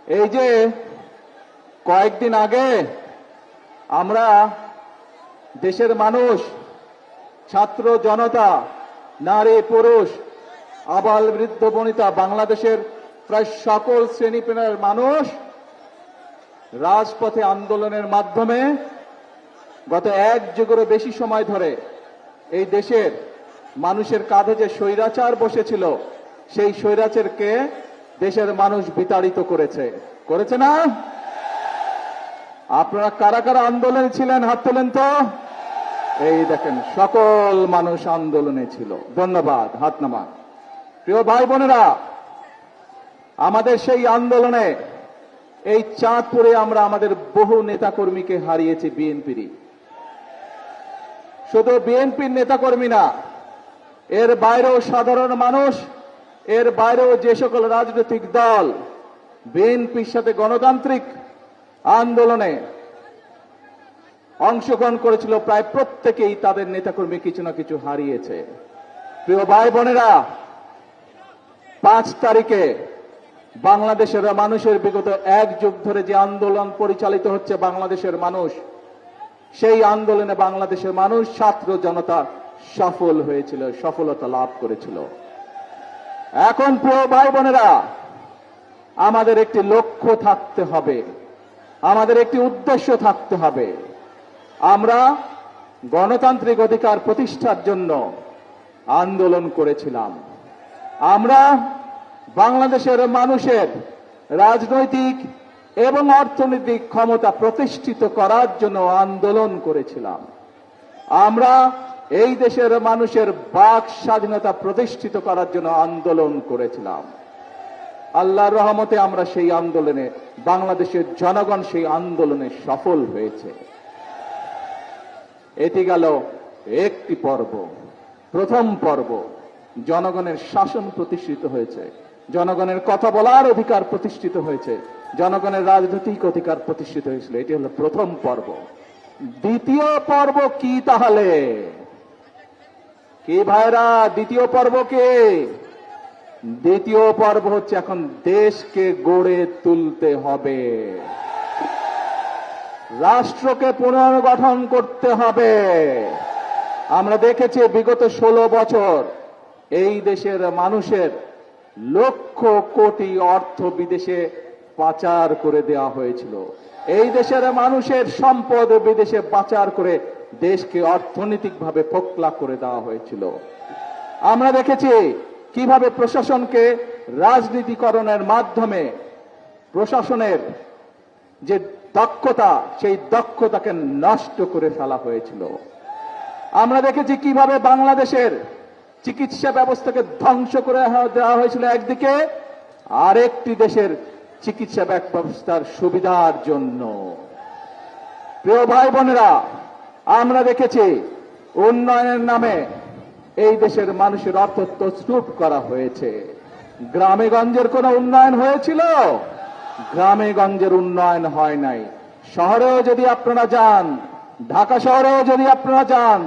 এই যে কয়েকদিন আগে আমরা দেশের মানুষ, ছাত্র জনতা, নারী পুরুষ, আবাল বৃদ্ধ বনিতা, বাংলাদেশের প্রায় সকল শ্রেণী পেশার মানুষ রাজপথে আন্দোলনের মাধ্যমে গত এক যুগেরও বেশি সময় ধরে এই দেশের মানুষের কাঁধে যে স্বৈরাচার বসেছিল সেই স্বৈরাচারকে দেশের মানুষ বিতাড়িত করেছে না? আপনারা কারা কারা আন্দোলনে ছিলেন হাত তোলেন তো। এই দেখেন, সকল মানুষ আন্দোলনে ছিল। ধন্যবাদ, হাত নামান। প্রিয় ভাই বোনেরা, আমাদের সেই আন্দোলনে এই চাঁদপুরে আমরা আমাদের বহু নেতাকর্মীকে হারিয়েছি। বিএনপির, শুধু বিএনপির নেতাকর্মী না, এর বাইরেও সাধারণ মানুষ, এর বাইরেও যে সকল রাজনৈতিক দল বিএনপির সাথে গণতান্ত্রিক আন্দোলনে অংশগ্রহণ করেছিল, প্রায় প্রত্যেকেই তাদের নেতাকর্মী কিছু না কিছু হারিয়েছে। প্রিয় ভাই বোনেরা, 5 তারিখে বাংলাদেশের মানুষের বিগত এক যুগ ধরে যে আন্দোলন পরিচালিত হচ্ছে বাংলাদেশের মানুষ, সেই আন্দোলনে বাংলাদেশের মানুষ, ছাত্র জনতা সফল হয়েছিল, সফলতা লাভ করেছিল। এখন প্রিয় ভাই বোনেরা, আমাদের একটি লক্ষ্য থাকতে হবে, আমাদের একটি উদ্দেশ্য থাকতে হবে। আমরা গণতান্ত্রিক অধিকার প্রতিষ্ঠার জন্য আন্দোলন করেছিলাম। আমরা বাংলাদেশের মানুষের রাজনৈতিক এবং অর্থনৈতিক ক্ষমতা প্রতিষ্ঠিত করার জন্য আন্দোলন করেছিলাম। আমরা এই দেশের মানুষের বাক স্বাধীনতা প্রতিষ্ঠিত করার জন্য আন্দোলন করেছিলাম। আল্লাহর রহমতে আমরা সেই আন্দোলনে, বাংলাদেশের জনগণ সেই আন্দোলনে সফল হয়েছে। এটি গেল একটি পর্ব, প্রথম পর্ব। জনগণের শাসন প্রতিষ্ঠিত হয়েছে, জনগণের কথা বলার অধিকার প্রতিষ্ঠিত হয়েছে, জনগণের রাজনৈতিক অধিকার প্রতিষ্ঠিত হয়েছিল। এটি হলো প্রথম পর্ব। দ্বিতীয় পর্ব কি তাহলে? কি ভাইরা, দ্বিতীয় পর্ব কি? দ্বিতীয় পর্ব হচ্ছে এখন দেশকে গড়ে তুলতে হবে, রাষ্ট্রকে পুনর্গঠন করতে হবে। আমরা দেখেছি বিগত 16 বছর এই দেশের মানুষের লক্ষ কোটি অর্থ বিদেশে পাচার করে দেওয়া হয়েছিল। এই দেশের মানুষের সম্পদ বিদেশে পাচার করে দেশকে অর্থনৈতিকভাবে ফোকলা করে দেওয়া হয়েছিল। আমরা দেখেছি কিভাবে প্রশাসনকে রাজনীতিকরণের মাধ্যমে প্রশাসনের যে দক্ষতা, সেই দক্ষতাকে নষ্ট করে ফেলা হয়েছিল। আমরা দেখেছি কিভাবে বাংলাদেশের চিকিৎসা ব্যবস্থাকে ধ্বংস করে দেওয়া হয়েছিল একদিকে, আরেকটি দেশের চিকিৎসা ব্যবস্থার সুবিধার জন্য। প্রিয় ভাই বোনেরা, আমরা দেখেছি উন্নয়নের নামে এই দেশের মানুষের অর্থ তছরূপ করা হয়েছে। গ্রামে গঞ্জের কোন উন্নয়ন হয়েছিল? গ্রামে গঞ্জের উন্নয়ন হয় নাই। শহরেও যদি আপনারা যান, ঢাকা শহরেও যদি আপনারা যান,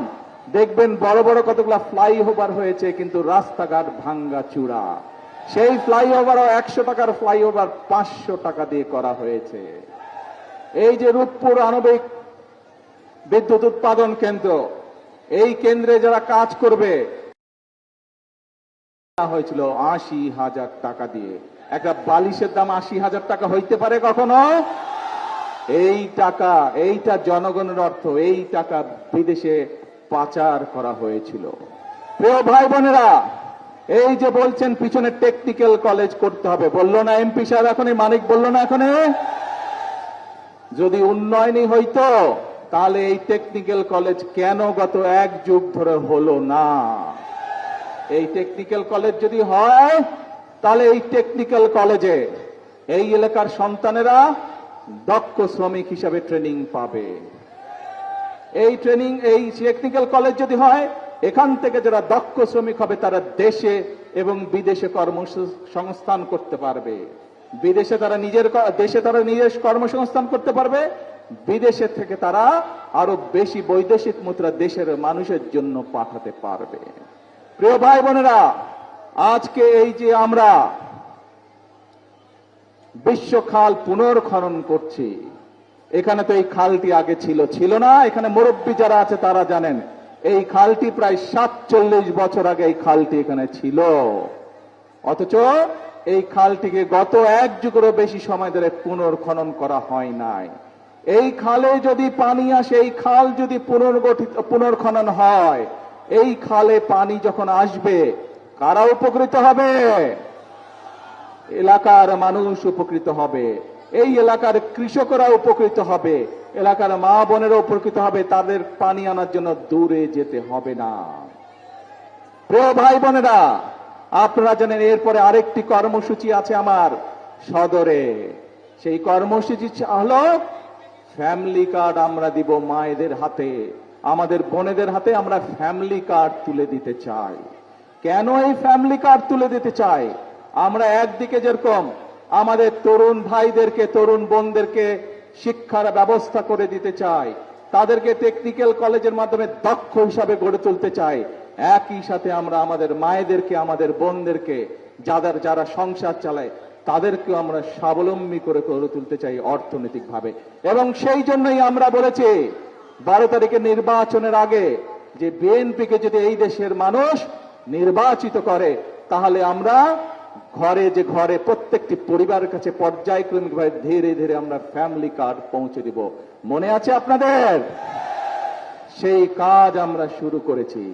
দেখবেন বড় বড় কতগুলা ফ্লাইওভার হয়েছে, কিন্তু রাস্তাঘাট ভাঙ্গা চূড়া। সেই ফ্লাইওভারও 100 টাকার ফ্লাইওভার 500 টাকা দিয়ে করা হয়েছে। এই যে রূপপুর আণবিক বিদ্যুৎ উৎপাদন কেন্দ্র, এই কেন্দ্রে যারা কাজ করবে হয়েছিল 80,000 টাকা দিয়ে। একটা বালিশের দাম 80,000 টাকা হইতে পারে কখনো? এই টাকা, এইটা জনগণের অর্থ, এই টাকা বিদেশে পাচার করা হয়েছিল। প্রিয় ভাই বোনেরা, এই যে বলছেন পিছনে টেকনিক্যাল কলেজ করতে হবে, বললো না এমপি সাহেব এখনই, মানিক বললো না এখনই? যদি উন্নয়নই হইতো তাহলে এই টেকনিক্যাল কলেজ কেন গত 1 যুগ ধরে হলো না? এই টেকনিক্যাল কলেজ যদি হয় তাহলে এই টেকনিক্যাল কলেজে এই এলাকার সন্তানেরা দক্ষ শ্রমিক হিসাবে ট্রেনিং পাবে। এই টেকনিক্যাল কলেজ যদি হয়, এখান থেকে যারা দক্ষ শ্রমিক হবে তারা দেশে এবং বিদেশে কর্মসংস্থান করতে পারবে। দেশে তারা নিজের কর্মসংস্থান করতে পারবে, বিদেশে থেকে তারা আরো বেশি বৈদেশিক মুদ্রা দেশের মানুষের জন্য পাঠাতে পারবে। প্রিয় ভাই বোনেরা, আজকে এই যে আমরা বিশ্ব খাল পুনর্খনন করছি। এখানে তো এই খালটি আগে ছিল না। এখানে মুরব্বী যারা আছে তারা জানেন এই খালটি প্রায় 47 বছর আগে এই খালটি এখানে ছিল। অথচ এই খালটিকে গত 1 যুগেরও বেশি সময় ধরে পুনর্খনন করা হয় নাই। এই খালে যদি পানি আসে, এই খাল যদি পুনর্খনন হয়, এই খালে পানি যখন আসবে কারা উপকৃত হবে? এলাকার মানুষ উপকৃত হবে, এই এলাকার কৃষকরা উপকৃত হবে, এলাকার মা বোনেরা উপকৃত হবে। তাদের পানি আনার জন্য দূরে যেতে হবে না। প্রিয় ভাই বোনেরা, আপনারা জানেন এরপরে আরেকটি কর্মসূচি আছে আমার সদরে। সেই কর্মসূচি হলো ফ্যামিলি কার্ড আমরা দিব মায়েদের হাতে, আমাদের বোনেদের হাতে আমরা ফ্যামিলি কার্ড তুলে দিতে চাই। কেন এই ফ্যামিলি কার্ড তুলে দিতে চাই? আমরা একদিকে যেরকম আমাদের তরুণ ভাইদেরকে, তরুণ বোনদেরকে শিক্ষার ব্যবস্থা করে দিতে চাই, তাদেরকে টেকনিক্যাল কলেজের মাধ্যমে দক্ষ হিসাবে গড়ে তুলতে চাই, একই সাথে আমরা আমাদের মায়েদেরকে, আমাদের বোনদেরকে, যারা সংসার চালায় তাদেরকেও আমরা স্বাবলম্বী করে গড়ে তুলতে চাই অর্থনৈতিকভাবে। এবং সেই জন্যই আমরা বলেছি 12 তারিখে নির্বাচনের আগে যে বিএনপিকে যদি এই দেশের মানুষ নির্বাচিত করে, তাহলে আমরা ঘরে প্রত্যেকটি পরিবারের কাছে পর্যায়ক্রমিকভাবে ধীরে ধীরে আমরা ফ্যামিলি কার্ড পৌঁছে দিব। মনে আছে আপনাদের? সেই কাজ আমরা শুরু করেছি।